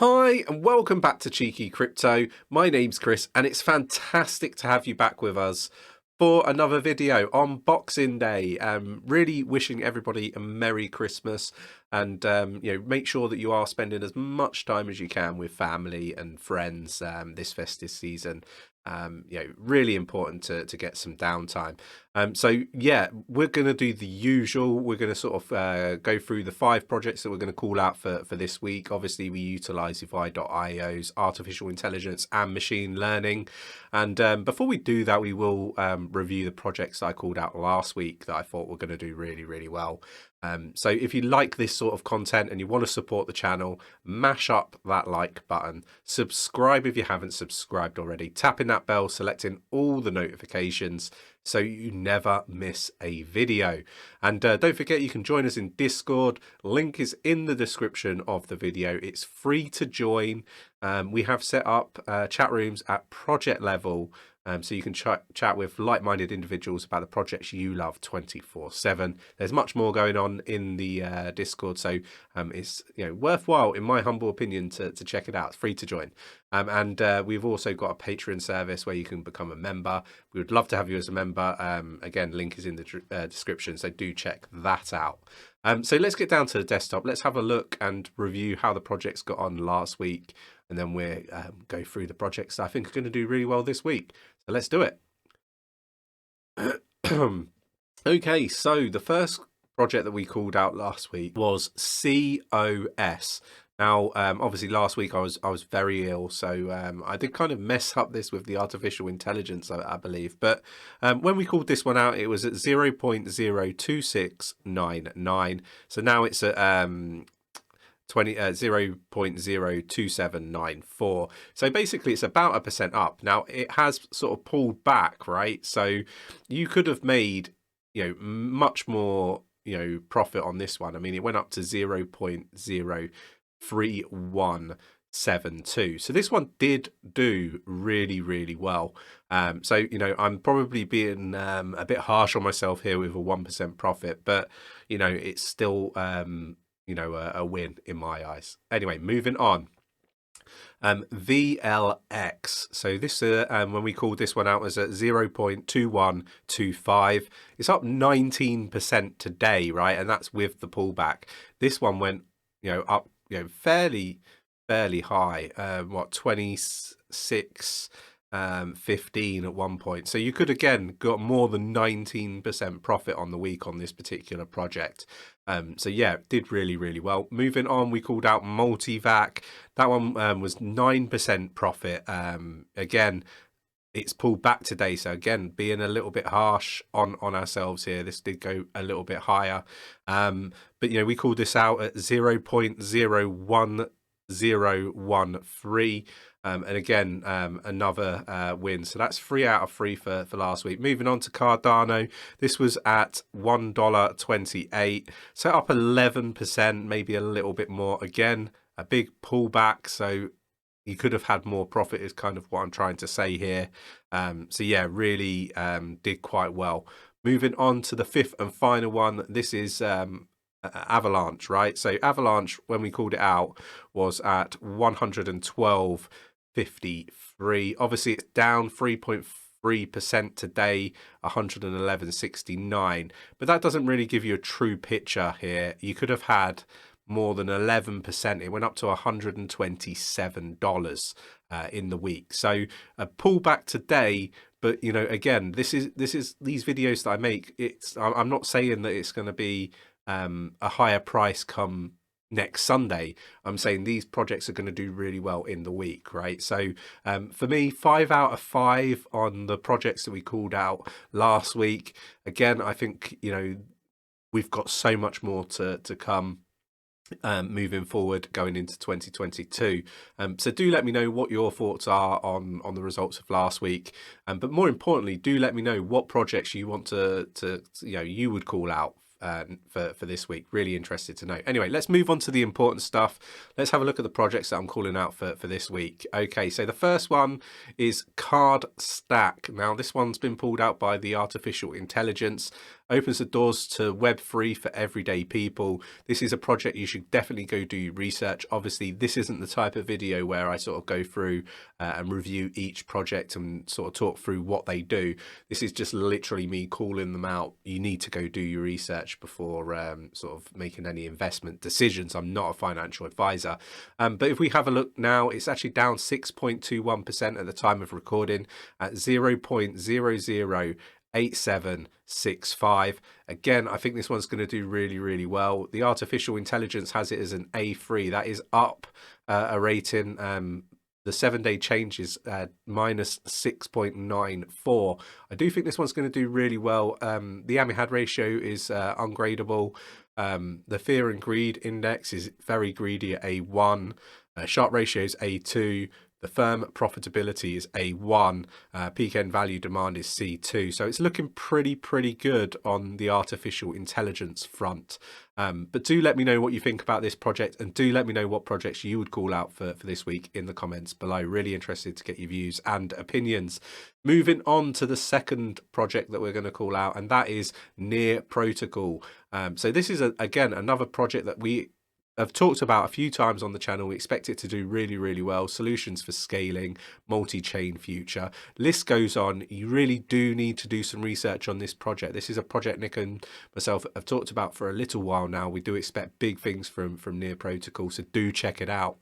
Hi and welcome back to Cheeky Crypto. My name's Chris and it's fantastic to have you back with us for another video on Boxing Day. Really wishing everybody a Merry Christmas and make sure that you are spending as much time as you can with family and friends this festive season. Really important to get some downtime. So yeah, we're going to do the usual. We're going to sort of go through the 5 projects that we're going to call out for this week. Obviously, we utilize advice.io's artificial intelligence and machine learning. And before we do that, we will review the projects that I called out last week that I thought were going to do really, really well. So if you like this sort of content and you want to support the channel, mash up that like button, subscribe if you haven't subscribed already, tapping that bell, selecting all the notifications so you never miss a video. And don't forget, you can join us in Discord. Link is in the description of the video. It's free to join. We have set up chat rooms at project level, so you can chat with like-minded individuals about the projects you love 24/7. There's much more going on in the Discord, so it's worthwhile, in my humble opinion, to check it out. It's free to join. And we've also got a Patreon service where you can become a member. We would love to have you as a member. Again, link is in the description, so do check that out. So let's get down to the desktop. Let's have a look and review how the projects got on last week, and then we'll go through the projects that I think are going to do really well this week. So let's do it. Okay, so the first project that we called out last week was COS. Now, obviously last week I was very ill, so I did kind of mess up this with the artificial intelligence, I believe. But when we called this one out, it was at 0.02699. So now it's at 0.02794. So basically it's about 1% up. Now it has sort of pulled back, right? So you could have made much more profit on this one. I mean, it went up to 0.03172. So this one did do really, really well. So I'm probably being a bit harsh on myself here with a 1% profit, but it's still a win in my eyes. Anyway, moving on. VLX. So this when we called this one out, was at 0.2125. It's up 19% today, right? And that's with the pullback. This one went up fairly high, 26.15 at one point. So you could again got more than 19% profit on the week on this particular project. So yeah, it did really, really well. Moving on, we called out Multivac. That one was 9% profit. Again, it's pulled back today, so again, being a little bit harsh on ourselves here. This did go a little bit higher, but we called this out at 0.01013. And again, another win. So that's 3 out of 3 for last week. Moving on to Cardano. This was at $1.28. So up 11%, maybe a little bit more. Again, a big pullback. So you could have had more profit is kind of what I'm trying to say here. So yeah, really did quite well. Moving on to the 5th and final one. This is Avalanche, right? So Avalanche, when we called it out, was at 112.53. Obviously it's down 3.3% today, 111.69, but that doesn't really give you a true picture here. You could have had more than 11%. It went up to $127 in the week. So a pullback today, but again, this is these videos that I make. I'm not saying that it's going to be a higher price come next Sunday. I'm saying these projects are going to do really well in the week, right? So for me, 5 out of 5 on the projects that we called out last week. Again, I think we've got so much more to come moving forward going into 2022. So do let me know what your thoughts are on the results of last week, but more importantly, do let me know what projects you want to you would call out for this week. Really interested to know. Anyway, let's move on to the important stuff. Let's have a look at the projects that I'm calling out for this week. Okay, so the first one is Cardstack. Now, this one's been pulled out by the artificial intelligence. Opens the doors to Web3 for everyday people. This is a project you should definitely go do research. Obviously, this isn't the type of video where I sort of go through and review each project and sort of talk through what they do. This is just literally me calling them out. You need to go do your research before sort of making any investment decisions. I'm not a financial advisor. But if we have a look now, it's actually down 6.21% at the time of recording at 0.008765. Again, I think this one's going to do really well. The artificial intelligence has it as an A3. That is up a rating. The 7-day change is minus 6.94. I do think this one's going to do really well. The 𝗕𝗓𝗪 ratio is ungradable. The fear and greed index is very greedy at A1. Sharp ratio is A2. The firm profitability is A1. Peak end value demand is C2. So it's looking pretty good on the artificial intelligence front. But do let me know what you think about this project, and do let me know what projects you would call out for this week in the comments below. Really interested to get your views and opinions. Moving on to the second project that we're going to call out, and that is 𝗕𝗘𝗪𝗪𝗪. So this is, again, another project that we I've talked about a few times on the channel. We expect it to do really well. Solutions for scaling, multi-chain future. List goes on. You really do need to do some research on this project. This is a project Nick and myself have talked about for a little while now. We do expect big things from 𝗕𝗘𝗪𝗪𝗪, so do check it out.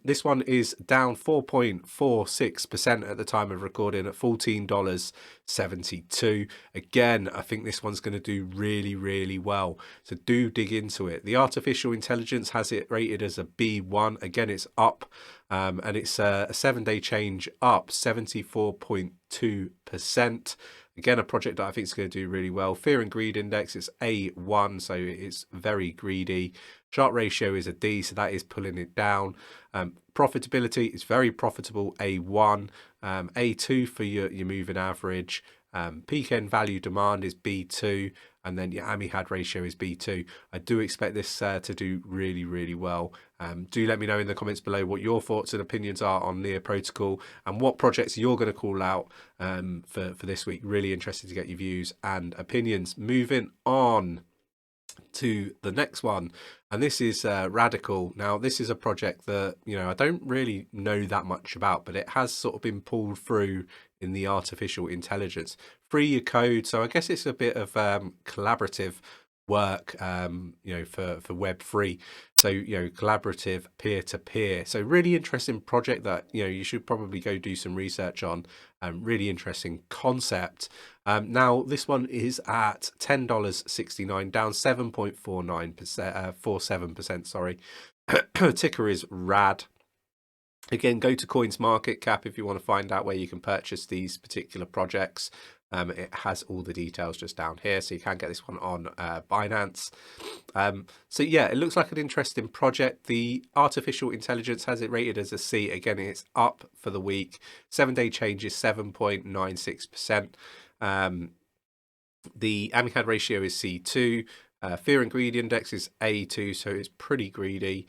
This one is down 4.46% at the time of recording at $14.72. Again, I think this one's going to do really well, so do dig into it. The artificial intelligence has it rated as a B1. Again, it's up, and it's a 7-day change up 74.2%. Again, a project that I think is going to do really well. Fear and greed index is A1, so it's very greedy. Sharp ratio is a D, so that is pulling it down. Profitability is very profitable, A1. A2 for your moving average. Peak end value demand is B2, and then your 𝗕𝗓𝗪𝗪𝗪 ratio is B2. I do expect this to do really well. Do let me know in the comments below what your thoughts and opinions are on 𝗕𝗘𝗪𝗪𝗪 and what projects you're going to call out for this week. Really interested to get your views and opinions. Moving on to the next one, and this is Radical. Now, this is a project that I don't really know that much about, but it has sort of been pulled through in the artificial intelligence. Free your code, so I guess it's a bit of collaborative work, for Web3. So collaborative peer-to-peer. So really interesting project that you should probably go do some research on. Really interesting concept. Now this one is at $10.69, down 7.47%. Sorry. Ticker is RAD. Again, go to CoinsMarketCap if you want to find out where you can purchase these particular projects. It has all the details just down here, so you can get this one on Binance. So yeah, it looks like an interesting project. The artificial intelligence has it rated as a C. Again, it's up for the week. 7-day change is 7.96%. The 𝗕𝗓𝗪𝗪𝗪𝗪𝗪 ratio is C2. Fear and greed index is A2, so it's pretty greedy.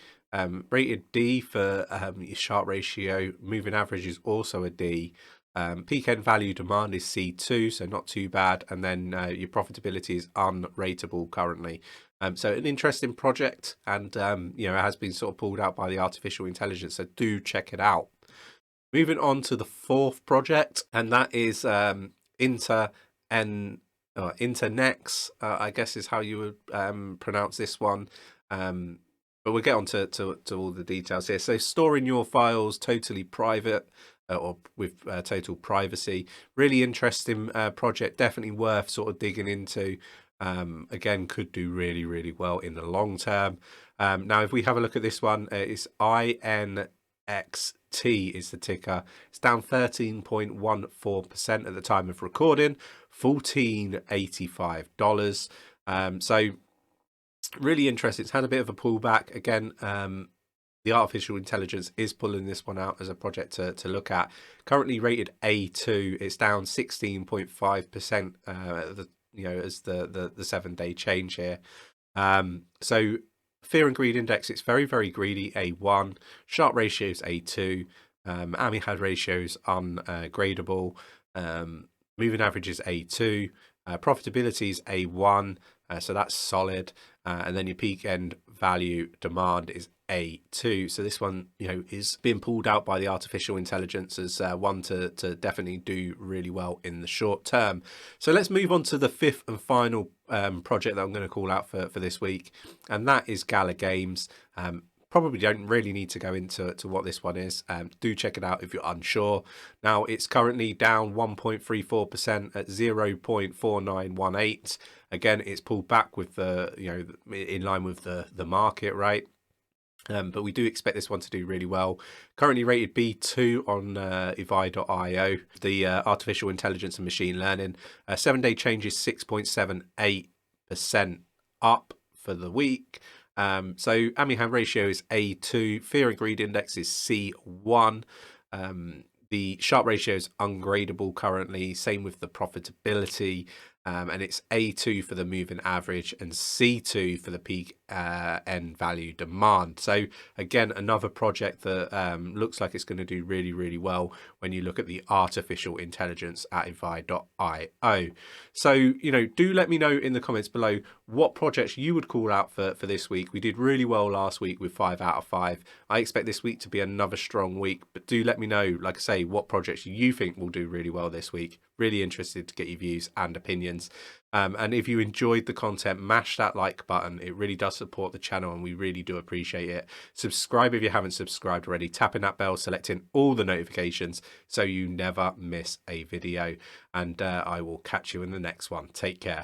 Rated D for your sharp ratio. Moving average is also a D. Peak end value demand is C2, so not too bad. And then your profitability is unrateable currently. So an interesting project, and it has been sort of pulled out by the artificial intelligence, so do check it out. Moving on to the fourth project, and that is Internex, I guess is how you would pronounce this one. But we'll get on to all the details here. So storing your files totally private, or with total privacy. Really interesting project, definitely worth sort of digging into. Again, could do really well in the long term. Now, if we have a look at this one, it's INXT is the ticker. It's down 13.14% at the time of recording, $14.85. So really interesting. It's had a bit of a pullback. Again, the artificial intelligence is pulling this one out as a project to look at. Currently rated A2. It's down 16.5% at the as the 7-day change here. So fear and greed index, it's very, very greedy, A1. Sharp ratios, A2. AMI-HAD ratios, ungradable. Moving averages, A2. Profitability is A1, so that's solid. And then your peak end value demand is A2. So this one, is being pulled out by the artificial intelligence as one to definitely do really well in the short term. So let's move on to the fifth and final project that I'm going to call out for this week, and that is Gala Games. Probably don't really need to go into what this one is. Do check it out if you're unsure. Now, it's currently down 1.34% at 0.4918. Again, it's pulled back with the, in line with the market, right? But we do expect this one to do really well. Currently rated B2 on advice.io, the artificial intelligence and machine learning. 7-day change is 6.78% up for the week. So AMI-HAD ratio is A2, fear and greed index is C1. The sharp ratio is ungradable currently, same with the profitability, and it's A2 for the moving average and C2 for the peak end value demand. So again, another project that looks like it's going to do really, really well when you look at the artificial intelligence at advice.io. So, do let me know in the comments below what projects you would call out for this week. We did really well last week with 5 out of 5. I expect this week to be another strong week, but do let me know, like I say, what projects you think will do really well this week. Really interested to get your views and opinions. And if you enjoyed the content, mash that like button. It really does support the channel and we really do appreciate it. Subscribe if you haven't subscribed already. Tapping that bell, selecting all the notifications so you never miss a video. And I will catch you in the next one. Take care.